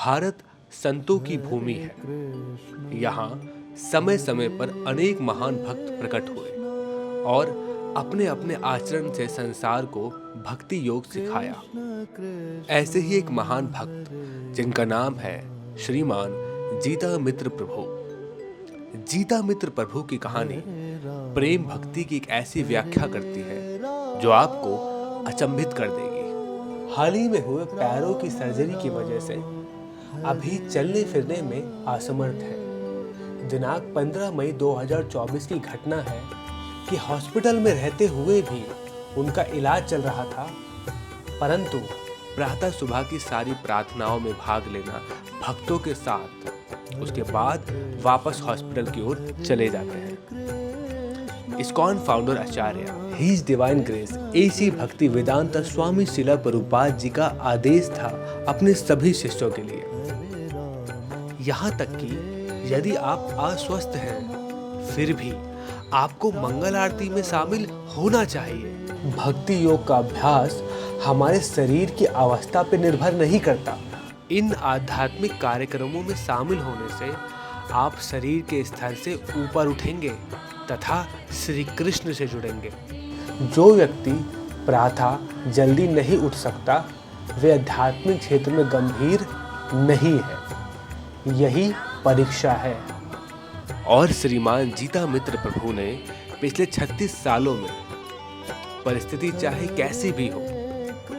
भारत संतों की भूमि है। यहाँ समय समय पर अनेक महान भक्त प्रकट हुए और अपने अपने आचरण से संसार को भक्ति योग सिखाया। ऐसे ही एक महान भक्त जिनका नाम है श्रीमान जीता मित्र प्रभु। जीता मित्र प्रभु की कहानी प्रेम भक्ति की एक ऐसी व्याख्या करती है जो आपको अचंभित कर देगी। हाल ही में हुए पैरों की सर्जरी की वजह से अभी चलने फिरने में असमर्थ है। दिनांक 15 मई 2024 की घटना है कि हॉस्पिटल में रहते हुए भी उनका इलाज चल रहा था, परंतु प्रातः सुबह की सारी प्रार्थनाओं में भाग लेना भक्तों के साथ उसके बाद वापस हॉस्पिटल की ओर चले जाते हैं। इस्कॉन फाउंडर आचार्य हिज डिवाइन ग्रेस एसी भक्ति वेदांत स्वामी शिला प्रभुपाद जी का आदेश था अपने सभी शिष्यों के लिए। यहाँ तक कि यदि आप अस्वस्थ हैं फिर भी आपको मंगल आरती में शामिल होना चाहिए। भक्ति योग का अभ्यास हमारे शरीर की अवस्था पर निर्भर नहीं करता। इन आध्यात्मिक कार्यक्रमों में शामिल होने से आप शरीर के स्तर से ऊपर उठेंगे तथा श्री कृष्ण से जुड़ेंगे। जो व्यक्ति प्रातः जल्दी नहीं उठ सकता वे आध्यात्मिक क्षेत्र में गंभीर नहीं है। यही परीक्षा है। और श्रीमान जीता मित्र प्रभु ने पिछले 36 सालों में परिस्थिति चाहे कैसी भी हो,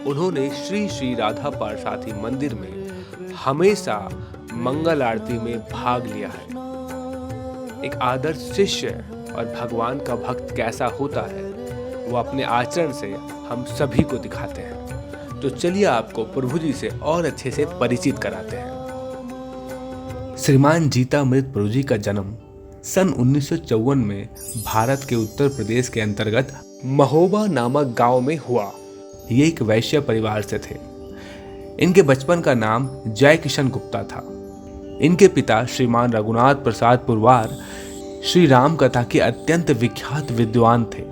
उन्होंने श्री श्री राधा पार्षाथी मंदिर में हमेशा मंगल आरती में भाग लिया है। एक आदर्श शिष्य और भगवान का भक्त कैसा होता है वो अपने आचरण से हम सभी को दिखाते हैं। तो चलिए आपको प्रभु जी से और अच्छे से परिचित कराते हैं। श्रीमान जीता मृत प्रभु जी का जन्म सन 1954 में भारत के उत्तर प्रदेश के अंतर्गत महोबा नामक गांव में हुआ। ये एक वैश्य परिवार से थे। इनके बचपन का नाम जय किशन गुप्ता था। इनके पिता श्रीमान रघुनाथ प्रसाद पुरवार श्री राम कथा के अत्यंत विख्यात विद्वान थे।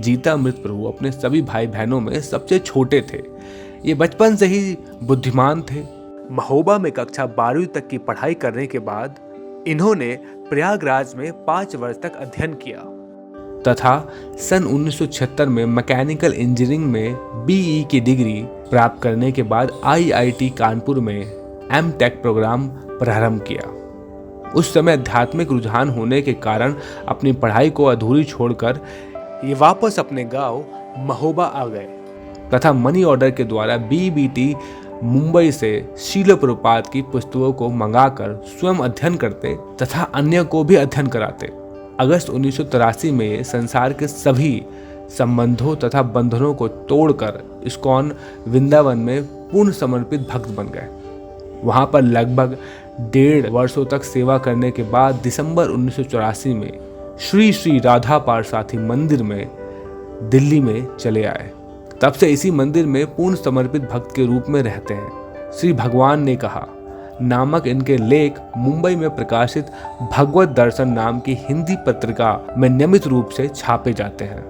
जीता मृत प्रभु अपने सभी भाई बहनों में सबसे छोटे थे। ये बचपन से ही बुद्धिमान थे। महोबा में कक्षा 12वीं तक की पढ़ाई करने के बाद इन्होंने प्रयागराज में 5 वर्ष तक अध्ययन किया तथा सन 1976 में मैकेनिकल इंजीनियरिंग में बीई की डिग्री प्राप्त करने के बाद आईआईटी कानपुर में एमटेक प्रोग्राम प्रारंभ किया। उस समय आध्यात्मिक रुझान होने के कारण अपनी पढ़ाई को अधूरी छोड़कर ये वापस अपने गांव महोबा आ गए तथा मनी ऑर्डर के द्वारा बीबीटी मुंबई से शील प्रभुपाद की पुस्तकों को मंगाकर स्वयं अध्ययन करते तथा अन्य को भी अध्ययन कराते। अगस्त 1983 में संसार के सभी संबंधों तथा बंधनों को तोड़कर इस्कॉन वृंदावन में पूर्ण समर्पित भक्त बन गए। वहां पर लगभग 1.5 वर्षों तक सेवा करने के बाद दिसंबर 1984 में श्री श्री राधा पार्षाथी मंदिर में दिल्ली में चले आए। तब से इसी मंदिर में पूर्ण समर्पित भक्त के रूप में रहते हैं। श्री भगवान ने कहा नामक इनके लेख मुंबई में प्रकाशित भगवत दर्शन नाम की हिंदी पत्रिका में नियमित रूप से छापे जाते हैं।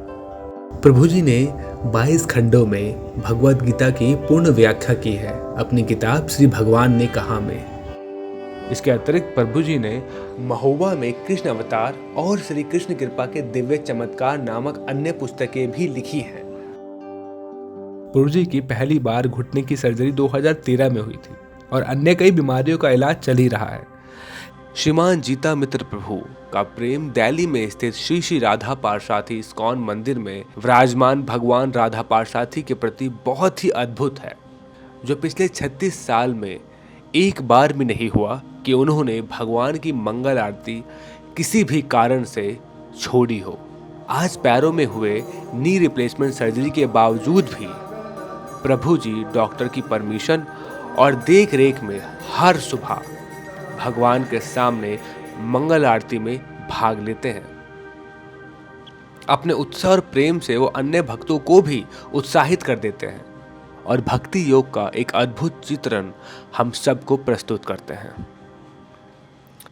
प्रभु जी ने 22 खंडों में भगवत गीता की पूर्ण व्याख्या की है अपनी किताब श्री भगवान ने कहा में। इसके अतिरिक्त प्रभु जी ने महोबा में कृष्ण अवतार और श्री कृष्ण कृपा के दिव्य चमत्कार नामक अन्य पुस्तकें भी लिखी हैं। प्रभु जी की पहली बार घुटने की सर्जरी 2013 में हुई थी और अन्य कई बीमारियों का इलाज चल ही रहा है। श्रीमान जीता मित्र प्रभु का प्रेम दिल्ली में स्थित श्री श्री राधा पार्षाथी इस्कॉन मंदिर में विराजमान भगवान राधा पार्षाथी के प्रति बहुत ही अद्भुत है, जो पिछले 36 साल में एक बार भी नहीं हुआ कि उन्होंने भगवान की मंगल आरती किसी भी कारण से छोड़ी हो। आज पैरों में हुए नी रिप्लेसमेंट सर्जरी के बावजूद भी प्रभु जी डॉक्टर की परमिशन और देख रेख में हर सुबह भगवान के सामने मंगल आरती में भाग लेते हैं। अपने उत्साह और प्रेम से वो अन्य भक्तों को भी उत्साहित कर देते हैं और भक्ति योग का एक अद्भुत चित्रण हम सबको प्रस्तुत करते हैं।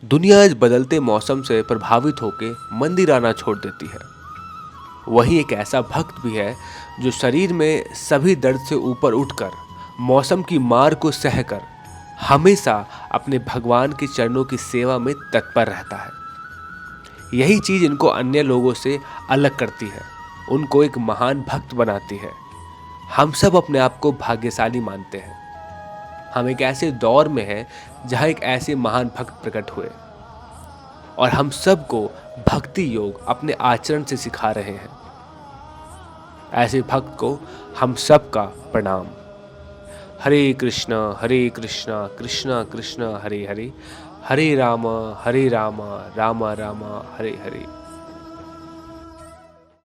दुनिया इस बदलते मौसम से प्रभावित होकर मंदिर आना छोड़ देती है। वहीं एक ऐसा भक्त भी है जो शरीर में सभी दर्द से ऊपर उठकर मौसम की मार को सहकर हमेशा अपने भगवान के चरणों की सेवा में तत्पर रहता है। यही चीज़ इनको अन्य लोगों से अलग करती है, उनको एक महान भक्त बनाती है। हम सब अपने आप को भाग्यशाली मानते हैं। हम एक ऐसे दौर में हैं जहाँ एक ऐसे महान भक्त प्रकट हुए और हम सबको भक्ति योग अपने आचरण से सिखा रहे हैं। ऐसे भक्त को हम सबका प्रणाम। हरे कृष्णा कृष्णा कृष्णा हरे हरे, हरे राम राम राम हरे हरे।